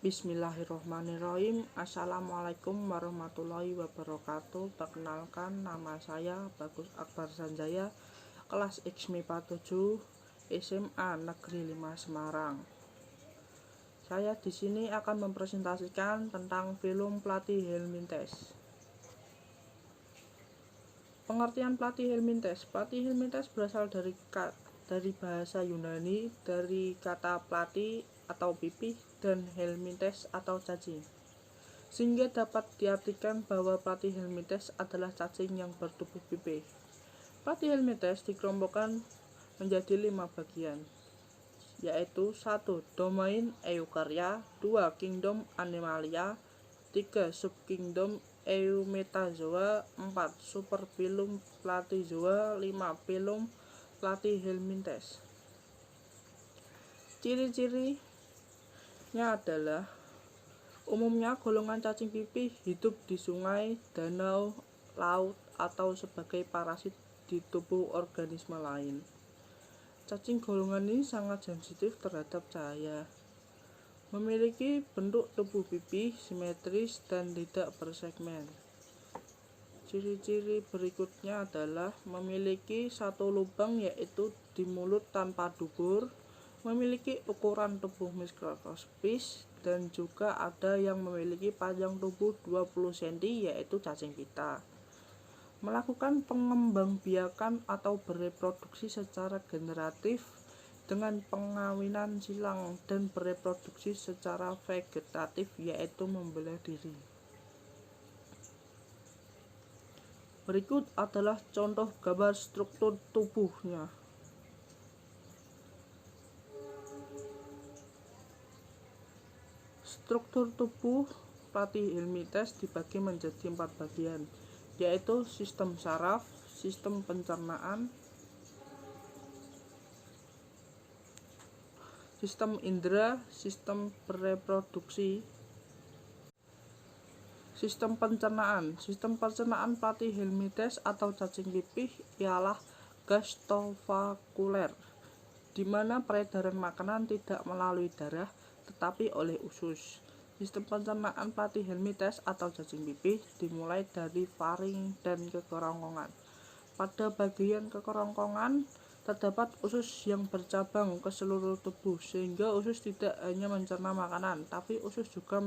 Bismillahirrohmanirrohim. Assalamualaikum warahmatullahi wabarakatuh. Perkenalkan, nama saya Bagus Akbar Sanjaya, kelas X MIPA 7 SMA Negeri 5 Semarang. Saya di sini akan mempresentasikan tentang film Platyhelminthes. Pengertian Platyhelminthes. Platyhelminthes berasal dari bahasa Yunani, dari kata platy atau pipih dan helminthes atau cacing, sehingga dapat diartikan bahwa Platyhelminthes adalah cacing yang bertubuh pipih. Platyhelminthes dikelompokkan menjadi 5 bagian, yaitu 1. Domain Eukarya, 2. Kingdom Animalia, 3. Subkingdom Eumetazoa, 4. Superphylum Platyzoa, 5. Phylum Platyhelminthes. Ciri-cirinya adalah umumnya golongan cacing pipih hidup di sungai, danau, laut, atau sebagai parasit di tubuh organisme lain. Cacing golongan ini sangat sensitif terhadap cahaya, memiliki bentuk tubuh pipih simetris dan tidak bersegmen. Ciri-ciri berikutnya adalah memiliki satu lubang, yaitu di mulut tanpa dubur, memiliki ukuran tubuh mikroskopis, dan juga ada yang memiliki panjang tubuh 20 cm, yaitu cacing pita. Melakukan pengembangbiakan atau bereproduksi secara generatif dengan pengawinan silang, dan bereproduksi secara vegetatif, yaitu membelah diri. Berikut adalah contoh gambar struktur tubuhnya. Struktur tubuh Platyhelminthes dibagi menjadi 4 bagian, yaitu sistem saraf, sistem pencernaan, sistem indera, sistem bereproduksi. Sistem pencernaan. Sistem pencernaan Platyhelminthes atau cacing pipih ialah gastrovakuler, di mana peredaran makanan tidak melalui darah tetapi oleh usus. Sistem pencernaan Platyhelminthes atau cacing pipih dimulai dari faring dan kekerongkongan. Pada bagian kekerongkongan terdapat usus yang bercabang ke seluruh tubuh, sehingga usus tidak hanya mencerna makanan, tapi usus juga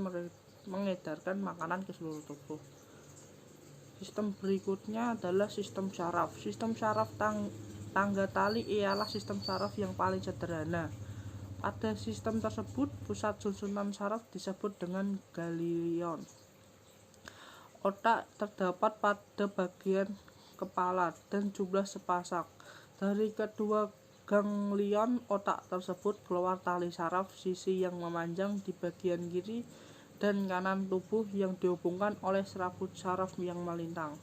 mengedarkan makanan ke seluruh tubuh. Sistem berikutnya adalah sistem saraf. Sistem saraf tangga tali ialah sistem saraf yang paling sederhana. Pada sistem tersebut, pusat susunan saraf disebut dengan ganglion. Otak terdapat pada bagian kepala dan jumlah sepasang. Dari kedua ganglion otak tersebut keluar tali saraf sisi yang memanjang di bagian kiri dan kanan tubuh yang dihubungkan oleh serabut saraf yang melintang.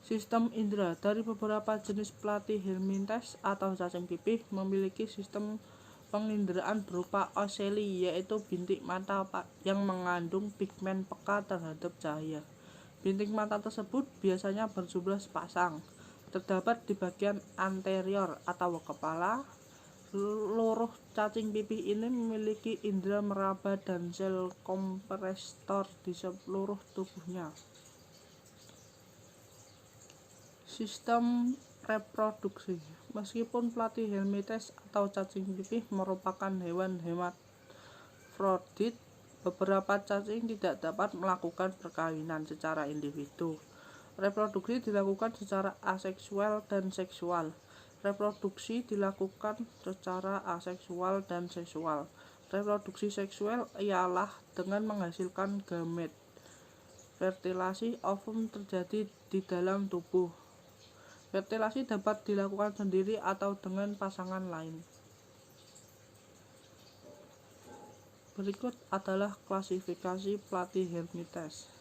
Sistem indera. Dari beberapa jenis Platyhelminthes atau cacing pipih memiliki sistem penginderaan berupa oceli, yaitu bintik mata yang mengandung pigmen peka terhadap cahaya. Bintik mata tersebut biasanya berjumlah sepasang, terdapat di bagian anterior atau kepala. Seluruh cacing pipih ini memiliki indera meraba dan sel kompresor di seluruh tubuhnya. Sistem reproduksi. Meskipun Platyhelminthes atau cacing pipih merupakan hewan hermafrodit, beberapa cacing tidak dapat melakukan perkawinan secara individu. Reproduksi dilakukan secara aseksual dan seksual. Reproduksi dilakukan secara aseksual dan seksual. Reproduksi seksual ialah dengan menghasilkan gamet. Fertilasi ovum terjadi di dalam tubuh. Fertilasi dapat dilakukan sendiri atau dengan pasangan lain. Berikut adalah klasifikasi Platyhelminthes.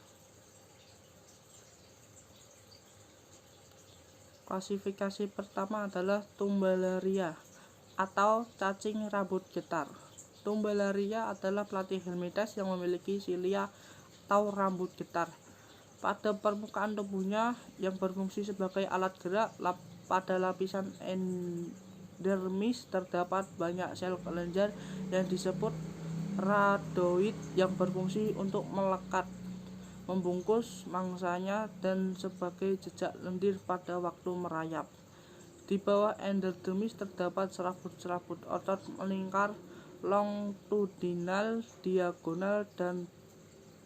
Klasifikasi pertama adalah Tumbelaria atau cacing rambut getar. Tumbelaria adalah Platyhelminthes yang memiliki silia atau rambut getar pada permukaan tubuhnya yang berfungsi sebagai alat gerak. Pada lapisan endermis terdapat banyak sel kelenjar yang disebut radoid yang berfungsi untuk melekat, membungkus mangsanya, dan sebagai jejak lendir pada waktu merayap. Di bawah endodermis terdapat serabut-serabut otot melingkar longitudinal, diagonal, dan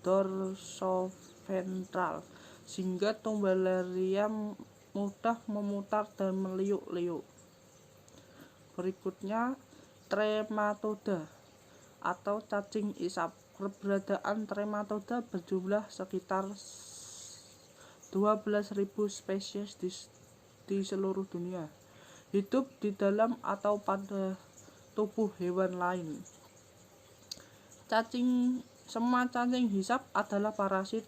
dorsoventral, sehingga tumbelaria mudah memutar dan meliuk-liuk. Berikutnya, trematoda atau cacing isap. Keberadaan trematoda berjumlah sekitar 12.000 spesies di seluruh dunia, hidup di dalam atau pada tubuh hewan lain. Semua cacing hisap adalah parasit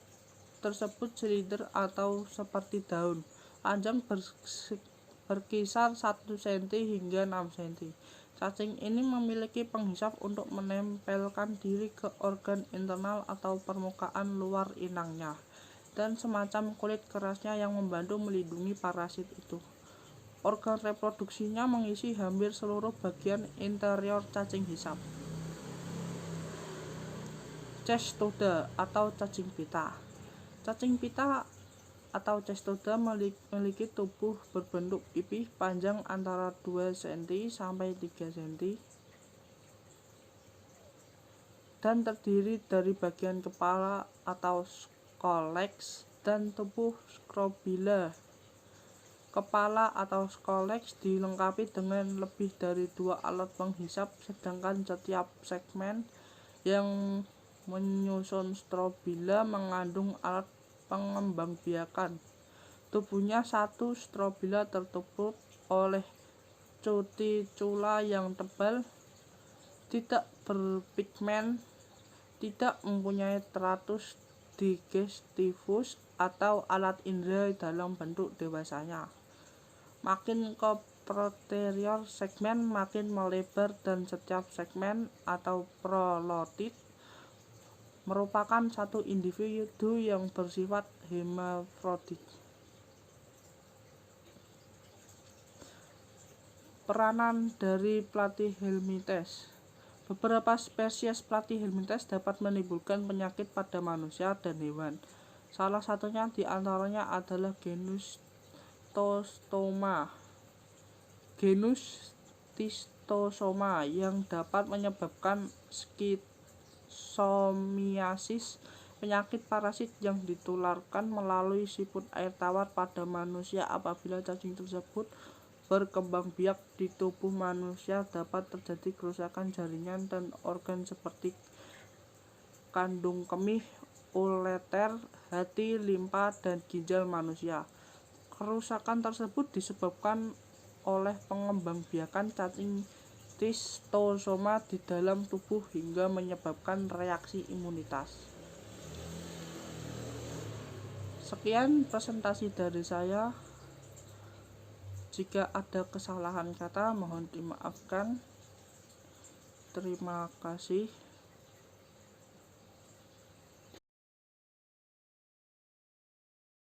tersebut silinder atau seperti daun, panjang berkisar 1 cm hingga 6 cm. Cacing ini memiliki penghisap untuk menempelkan diri ke organ internal atau permukaan luar inangnya, dan semacam kulit kerasnya yang membantu melindungi parasit itu. Organ reproduksinya mengisi hampir seluruh bagian interior cacing hisap. Cestoda atau cacing pita. Cacing pita atau cestoda memiliki tubuh berbentuk pipih panjang antara 2 cm sampai 3 cm dan terdiri dari bagian kepala atau scolex dan tubuh skrobila. Kepala atau scolex dilengkapi dengan lebih dari 2 alat penghisap, sedangkan setiap segmen yang menyusun strobila mengandung alat pengembangbiakan. Tubuhnya satu strobila tertutup oleh cuticula yang tebal, tidak berpigmen, tidak mempunyai tratus digestivus atau alat indera dalam bentuk dewasanya. Makin ke posterior segmen makin melebar, dan setiap segmen atau prolotid merupakan satu individu yang bersifat hermafrodit. Peranan dari Platyhelminthes. Beberapa spesies Platyhelminthes dapat menimbulkan penyakit pada manusia dan hewan. Salah satunya di antaranya adalah genus Schistosoma yang dapat menyebabkan schistosomia,sis, penyakit parasit yang ditularkan melalui siput air tawar pada manusia. Apabila cacing tersebut berkembang biak di tubuh manusia, dapat terjadi kerusakan jaringan dan organ seperti kandung kemih, ureter, hati, limpa, dan ginjal manusia. Kerusakan tersebut disebabkan oleh pengembangbiakan cacing schistosoma di dalam tubuh hingga menyebabkan reaksi imunitas. Sekian presentasi dari saya. Jika ada kesalahan kata mohon dimaafkan. Terima kasih.